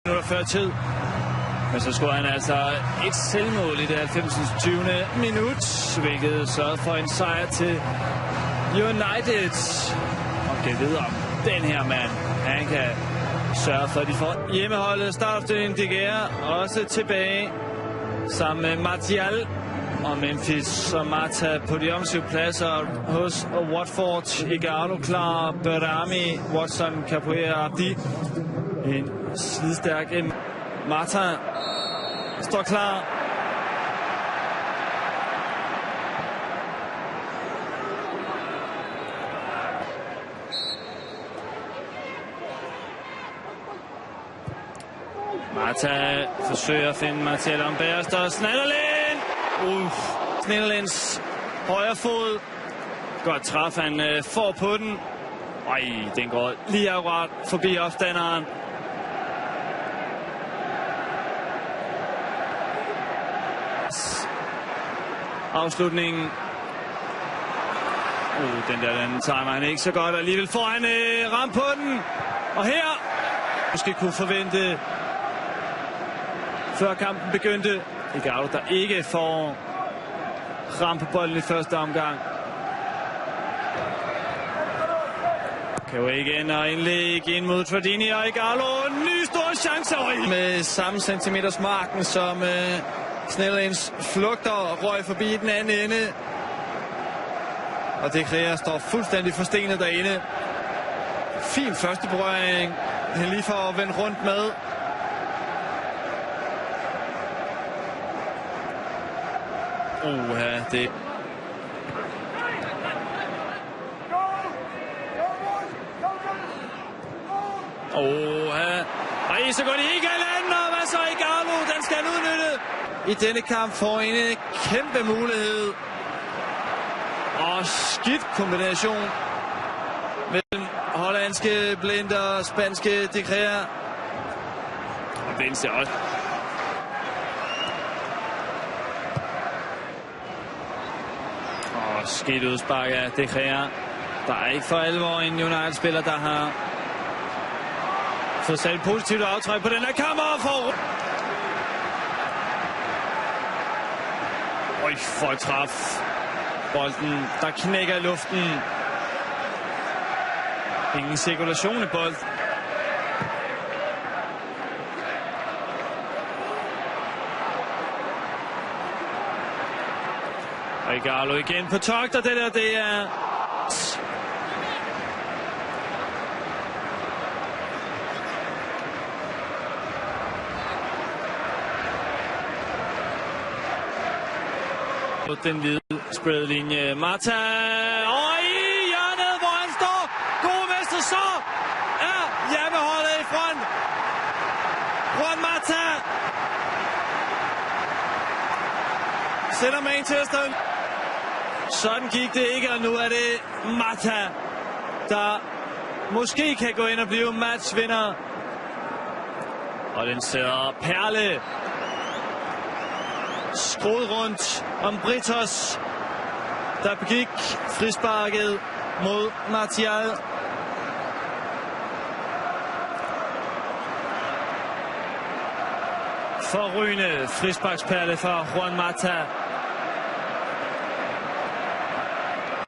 minutter før tid. Men så scorede han altså et selvmål i det 90. 20. minut, hvilket sørgede for en sejr til United. Og kan vide om den her mand, han kan sørge for, at de får hjemmeholdet. Startopstillingen De Gea også tilbage sammen med Martial og Memphis og Mata på de offensive pladser hos Watford. Igalo klar, Berami, Watson, Capoeira, Abdi. En slidstærk Mata står klar. Mata forsøger at finde Martial Ambers, der Schneiderlin. Schneiderlins højre fod. Godt træf, han får på den. Ej, den går lige akkurat forbi opstanderen. Afslutningen. Den timer han ikke så godt. Alligevel får han ramt på den. Og her måske kunne forvente, før kampen begyndte. Igalo, der ikke får ramt på bolden i første omgang. Kan jo ikke ind og indlægge ind mod Tradini og Igalo. Ny stor chance med samme centimeters marken som Schneiderlins flugter røg forbi den anden ende. Og De Gea står fuldstændig forstenet derinde. Fin første berøring. Han lige får at vende rundt med. Det Ej, så går de ikke i land, og hvad så Igalo, den skal han udnytte. I denne kamp får en kæmpe mulighed. Og skidt kombination mellem hollandske Blind og spanske De Gea. Og Blind ser også. Og skidt udspark af De Gea. Der er ikke for alvor en United-spiller, der har fået sat et positivt aftræk på den her kamp og for et træf. Bolden, der knækker i luften. Ingen cirkulation i bold. Og Igalo igen på togt, og det er den hvide spreadlinje. Mata og i hjørnet, hvor han står. God mester, så er hjemmeholdet i front. Juan Mata sender Manchester. Sådan gik det ikke, og nu er det Mata, der måske kan gå ind og blive matchvinder. Og den ser perle skruet rundt om Britos, der begik frisparket mod Martial. Forrygende frisparksperle for Juan Mata.